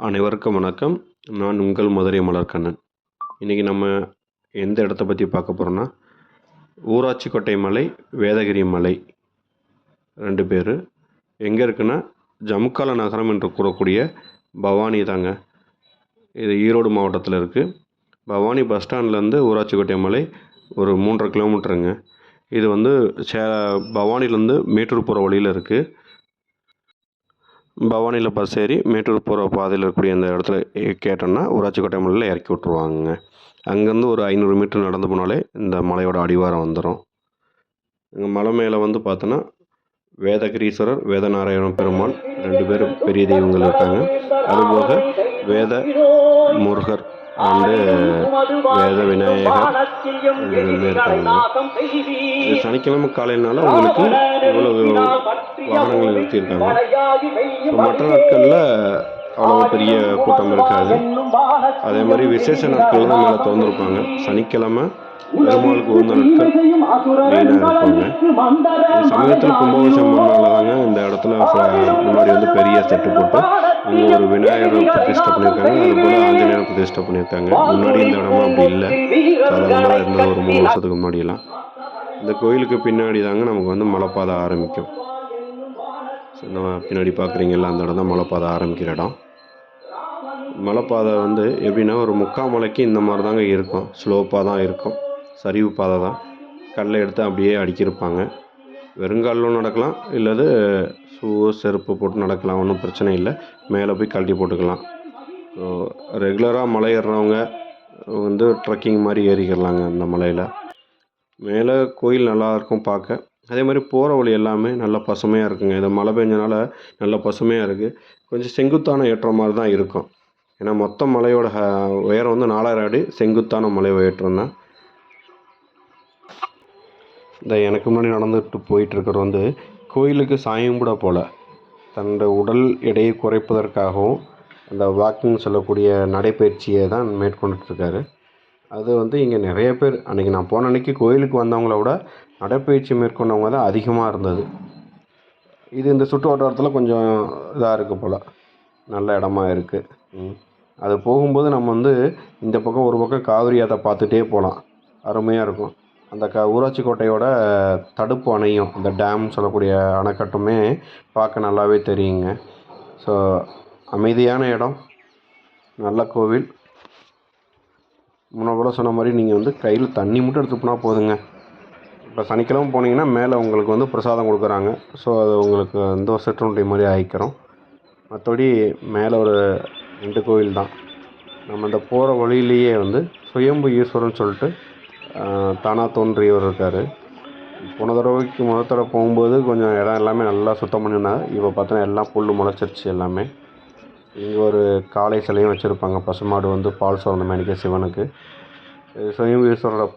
அனைவருக்கும் வணக்கம். நான் உங்கள் மதுரை மலர்க்கண்ணன். இன்றைக்கி நம்ம எந்த இடத்த பற்றி பார்க்க போகிறோன்னா, ஊராட்சிக்கோட்டை மலை, வேதகிரி மலை 2 பேர் எங்கே இருக்குன்னா, ஜமுக்கால நகரம் என்று கூறக்கூடிய பவானி தாங்க. இது ஈரோடு மாவட்டத்தில் இருக்குது. பவானி பஸ் ஸ்டாண்ட்லேருந்து ஊராட்சிக்கோட்டை மலை ஒரு 3.5 கிலோமீட்டருங்க. இது வந்து பவானிலேருந்து மேட்டூர் போகிற வழியில் இருக்குது. பவானியில் பஸ் ஏறி மேட்டூர் போகிற பாதையில் இருக்கக்கூடிய அந்த இடத்துல கேட்டோம்னா ஊராட்சிக்கோட்டை மலையில் இறக்கி விட்ருவாங்க. அங்கேருந்து ஒரு 500 மீட்டர் நடந்து போனாலே இந்த மலையோட அடிவாரம் வந்துடும். இங்கே மலை மேலே வந்து பார்த்தோன்னா வேதகிரீஸ்வரர், வேதநாராயண பெருமாள் 2 பேரும் பெரிய தெய்வங்கள் இருக்காங்க. அதுபோக வேத முருகர் அண்டு வேத விநாயகர் 2 பேருமே இருக்காங்க. இது சனிக்கிழமை காலையினால உங்களுக்கு இவ்வளவு வாகனங்கள் நிறுத்தியிருக்காங்க. ஸோ மற்ற நாட்களில் அவ்வளோ பெரிய கூட்டம் இருக்காது. அதே மாதிரி விசேஷ நாட்களில் தான் மேலே திறந்துருப்பாங்க. சனிக்கிழமை பெருமாளுக்கு உகந்த நாட்கள் மெயினாக இருப்பாங்க. சமயத்தில் கும்பாபிஷேகம் பண்ணால தாங்க இந்த இடத்துல முன்னாடி வந்து பெரிய செட்டு போட்டு இங்கே ஒரு விநாயகர் பிரதிஷ்டை பண்ணியிருக்காங்க. அதுபோல் ஆஞ்சநேயர் பிரதிஷ்டை பண்ணியிருக்காங்க. முன்னாடி இந்த இடமா அப்படி இல்லை, சாதாரணமாக இருந்தது ஒரு 3 வருஷத்துக்கு முன்னாடியெல்லாம். இந்த கோயிலுக்கு பின்னாடி தாங்க நமக்கு வந்து மலைப்பாதை ஆரம்பிக்கும். நம்ம பின்னாடி பார்க்குறீங்கல்ல, அந்த இடம் தான் மலைப்பாதை ஆரம்பிக்கிற இடம். மலைப்பாதை வந்து எப்படின்னா ஒரு 3/4 மலைக்கு இந்த மாதிரி தாங்க இருக்கும். ஸ்லோப்பாக தான் இருக்கும், சரிவு பாதை தான். கல்லை எடுத்து அப்படியே அடிக்கிருப்பாங்க. வெறுங்காலிலும் நடக்கலாம், இல்லது ஷூ செருப்பு போட்டு நடக்கலாம், ஒன்றும் பிரச்சனை இல்லை. மேலே போய் கழட்டி போட்டுக்கலாம். ஸோ ரெகுலராக மலை ஏறுறவங்க வந்து ட்ரெக்கிங் மாதிரி ஏறிக்கிறலாங்க இந்த மலையில். மேலே கோயில் நல்லாயிருக்கும் பார்க்க. அதே மாதிரி போகிற வழி எல்லாமே நல்லா பசுமையாக இருக்குங்க. இது மழை பெஞ்சனால நல்லா பசுமையாக இருக்குது. கொஞ்சம் செங்குத்தான ஏற்றம் மாதிரி தான் இருக்கும். ஏன்னா மொத்த மலையோட உயரம் வந்து 4000 அடி செங்குத்தான மலை ஏற்றம் தான். இந்த எனக்கு முன்னாடி நடந்துட்டு போயிட்டுருக்கிறது வந்து கோயிலுக்கு சாயம் கூட போல் தன்னோட உடல் எடையை குறைப்பதற்காகவும் அந்த வாக்கிங் சொல்லக்கூடிய நடைப்பயிற்சியை தான் மேற்கொண்டுட்ருக்காரு. அது வந்து இங்கே நிறைய பேர் அன்றைக்கி நான் போன அன்றைக்கி கோயிலுக்கு வந்தவங்கள விட நடைப்பயிற்சி மேற்கொண்டவங்க தான் அதிகமாக இருந்தது. இது இந்த சுற்று வட்டாரத்தில் கொஞ்சம் இதாக இருக்குது போல், நல்ல இடமா இருக்குது. அது போகும்போது நம்ம வந்து இந்த பக்கம் ஒரு பக்கம் காவிரி ஆற்றை பார்த்துட்டே போகலாம், அருமையாக இருக்கும். அந்த ஊராட்சிக்கோட்டையோட தடுப்பு அணையும் அந்த டேம் சொல்லக்கூடிய அணைக்கட்டுமே பார்க்க நல்லாவே தெரியுங்க. ஸோ அமைதியான இடம், நல்ல கோவில். முன்ன கூட சொன்ன மாதிரி நீங்கள் வந்து கையில் தண்ணி மட்டும் எடுத்துகிட்டு போனால் போதுங்க. இப்போ சனிக்கிழமை போனீங்கன்னா மேலே உங்களுக்கு வந்து பிரசாதம் கொடுக்குறாங்க. ஸோ அது உங்களுக்கு வந்து ஒரு சிற்றுண்டி மாதிரி ஆகிக்கிறோம். மற்றபடி மேலே ஒரு 2 கோயில் தான். நம்ம இந்த போகிற வழியிலேயே வந்து சுயம்பு ஈஸ்வரன் சொல்லிட்டு தானாக தோன்றியவர் இருக்கார். போன தடவை போகும்போது கொஞ்சம் இடம் எல்லாமே நல்லா சுத்தம் பண்ணியிருந்தாங்க. இப்போ பார்த்தோன்னா எல்லாம் புல் முளைச்சிருச்சு எல்லாமே. இங்கே ஒரு காளை சிலையும் வச்சுருப்பாங்க. பசுமாடு வந்து பால் சுரந்த மேனிக்க சிவனுக்கு. சுயம்பு ஈஸ்வரரை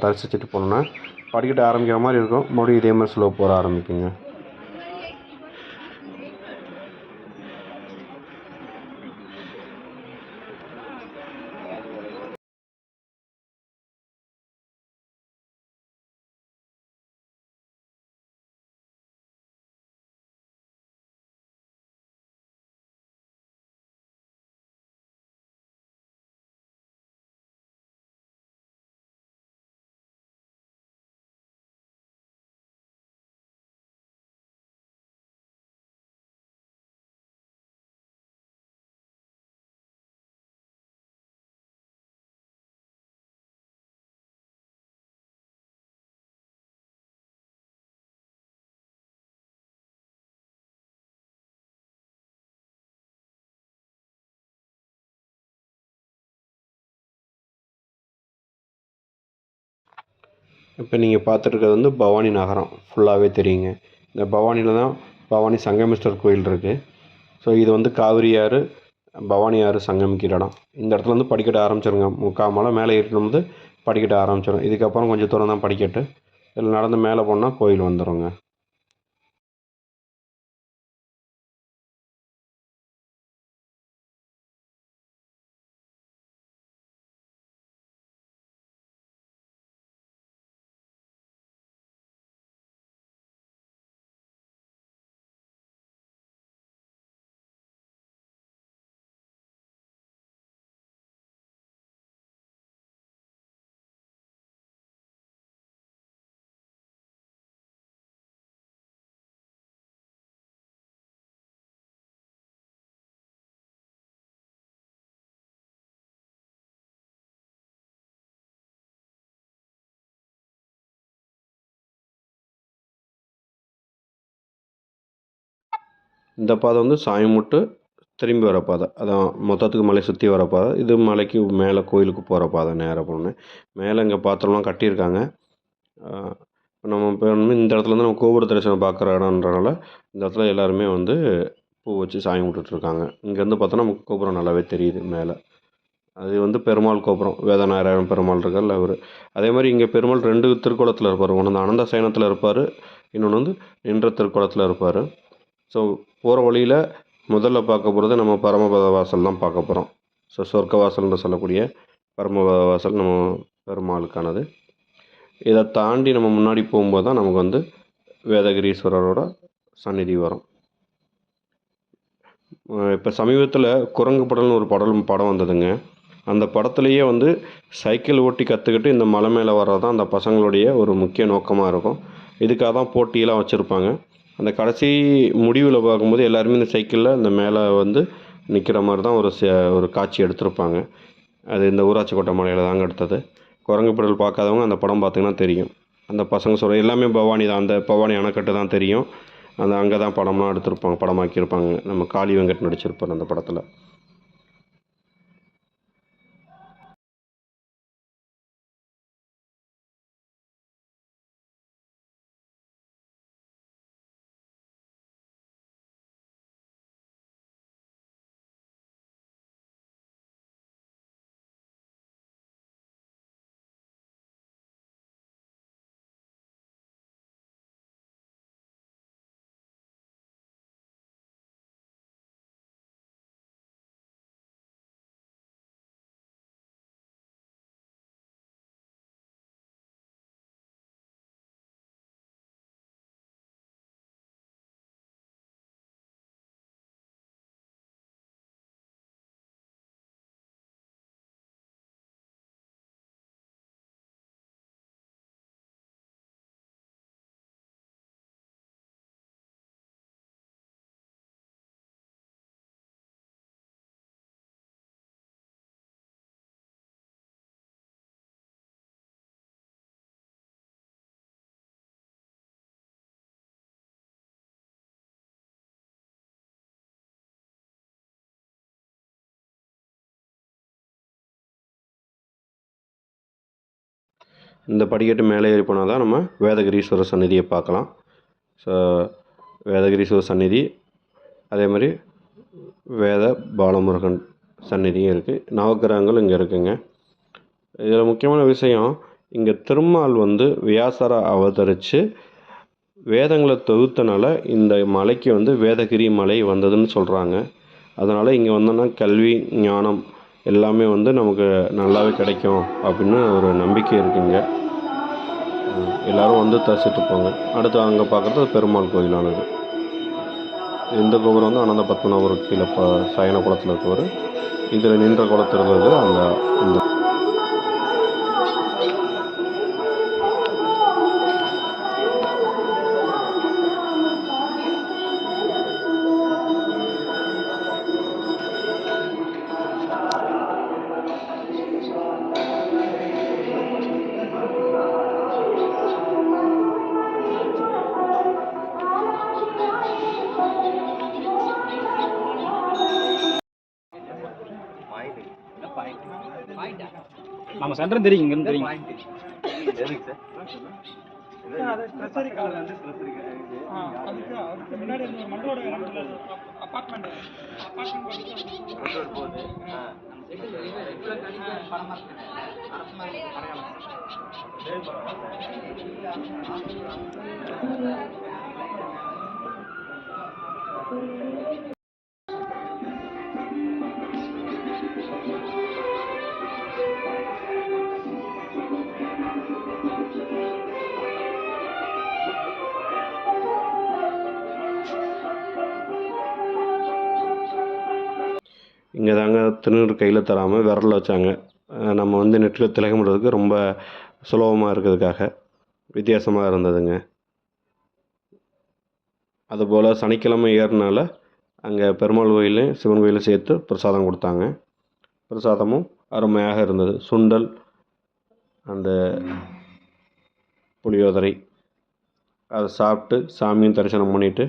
தரிசிச்சுட்டு போனோன்னா படிக்கட்டு ஆரம்பிக்கிற மாதிரி இருக்கும். மறுபடியும் இதே மாதிரி ஸ்லோப் போக ஆரம்பிக்குங்க. இப்போ நீங்கள் பார்த்துருக்கிறது வந்து பவானி நகரம் ஃபுல்லாகவே தெரியுங்க. இந்த பவானியில் தான் பவானி சங்கமேஸ்வரர் கோயில் இருக்குது. ஸோ இது வந்து காவிரி ஆறு, பவானி ஆறு சங்கமிக்கிற இடம். இந்த இடத்துல வந்து படிக்கட்ட ஆரம்பிச்சிருங்க. 3/4 மலை மேலே ஏறினோம்து படிக்கட்ட ஆரம்பிச்சிடும். இதுக்கப்புறம் கொஞ்சம் தூரம் தான் படிக்கட்டு. இதில் நடந்து மேலே போனால் கோயில் வந்துடுங்க. இந்த பாதை வந்து சாமி கும்பிட்டு திரும்பி வர பாதை. அதான் மொத்தத்துக்கு மலையை சுற்றி வர பாதை. இது மலைக்கு மேலே கோயிலுக்கு போகிற பாதை நேராக போனோன்னே. மேலே இங்கே பாத்திரம்லாம் கட்டியிருக்காங்க. நம்ம இப்போ வந்து இந்த இடத்துல வந்து நம்ம கோபுர தரிசனம் பார்க்குற இடம்ன்றனால இந்த இடத்துல எல்லாருமே வந்து பூ வச்சு சாமி கும்பிட்டுட்ருக்காங்க. இங்கேருந்து பார்த்தோன்னா நமக்கு கோபுரம் நல்லாவே தெரியுது மேலே. அது வந்து பெருமாள் கோபுரம். வேதநாராயண பெருமாள் இருக்கார்ல அவரு. அதே மாதிரி இங்கே பெருமாள் 2 திருக்கோலத்தில் இருப்பார். ஒன்று வந்து அனந்த சயனத்தில் இருப்பார். இன்னொன்று வந்து நின்ற திருக்கோலத்தில் இருப்பார். ஸோ போகிற வழியில் முதல்ல பார்க்க போகிறது நம்ம பரமபத வாசல் தான் பார்க்க போகிறோம். ஸோ சொர்க்க வாசல்னு சொல்லக்கூடிய பரமபத வாசல் நம்ம பெருமாளுக்கானது. இதை தாண்டி நம்ம முன்னாடி போகும்போது தான் நமக்கு வந்து வேதகிரீஸ்வரரோட சந்நிதி வரும். இப்போ சமீபத்தில் குரங்கு படல்னு ஒரு படம் வந்ததுங்க. அந்த படத்துலேயே வந்து சைக்கிள் ஓட்டி கற்றுக்கிட்டு இந்த மலை மேலே வர்றது தான் அந்த பசங்களுடைய ஒரு முக்கிய நோக்கமாக இருக்கும். இதுக்காக தான் போட்டியெல்லாம் வச்சுருப்பாங்க. அந்த கடைசி முடிவில் பார்க்கும்போது எல்லாருமே இந்த சைக்கிளில் இந்த மேலே வந்து நிற்கிற மாதிரி தான் ஒரு காட்சி எடுத்திருப்பாங்க. அது இந்த ஊராட்சி கோட்டை மலையில் தாங்க எடுத்தது. குரங்கு படல் பார்க்காதவங்க அந்த படம் பார்த்திங்கன்னா தெரியும். அந்த பசங்க சொல்கிற எல்லாமே பவானி தான். அந்த பவானி அணைக்கட்டு தான் தெரியும். அங்கே தான் படம்லாம் எடுத்திருப்பாங்க, படமாக்கியிருப்பாங்க. நம்ம காளி வெங்கட் நடிச்சிருப்பார் அந்த படத்தில். இந்த படிக்கட்டு மேலே ஏறி போனால் தான் நம்ம வேதகிரீஸ்வரர் சந்நிதியை பார்க்கலாம். ஸோ வேதகிரீஸ்வரர் சந்நிதி, அதே மாதிரி வேத பாலமுருகன் சந்நிதியும் இருக்குது. நவக்கிரகங்கள் இங்கே இருக்குங்க. இதில் முக்கியமான விஷயம், இங்கே திருமால் வந்து வியாசரை அவதரித்து வேதங்களை தொகுத்தனால இந்த மலைக்கு வந்து வேதகிரி மலை வந்ததுன்னு சொல்கிறாங்க. அதனால் இங்கே வந்தோன்னா கல்வி, ஞானம் எல்லாமே வந்து நமக்கு நல்லாவே கிடைக்கும் அப்படின்னு ஒரு நம்பிக்கை இருக்குங்க. எல்லோரும் வந்து தரிசிட்டு போங்க. அடுத்து அங்கே பார்க்குறது பெருமாள் கோயிலானது. இந்த கோபுரம் வந்து அனந்த பத்மநாபர் கீழே சயன குளத்தில் இருக்கவர். இதில் நின்ற குளத்தில் இருக்கிறது இந்த நம்ம சென்டர் தெரியும், இங்க தெரியும். இங்கே தாங்க திருநீர் கையில் தராமல் விரலில் வச்சாங்க. நம்ம வந்து நெற்றில் திலகமிடுறதுக்கு ரொம்ப சுலபமாக இருக்கிறதுக்காக வித்தியாசமாக இருந்ததுங்க. அதுபோல் சனிக்கிழமை ஏறினால அங்கே பெருமாள் கோயிலையும் சிவன் கோயிலையும் சேர்த்து பிரசாதம் கொடுத்தாங்க. பிரசாதமும் அருமையாக இருந்தது. சுண்டல், அந்த புளியோதரை, அதை சாப்பிட்டு சாமியும் தரிசனம் பண்ணிவிட்டு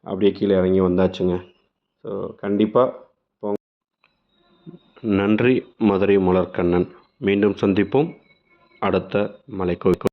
அப்படியே கீழே இறங்கி வந்தாச்சுங்க. ஸோ கண்டிப்பாக போங்க. நன்றி மதுரை மலர்கண்ணன். மீண்டும் சந்திப்போம் அடுத்த மலைக்கோவில்.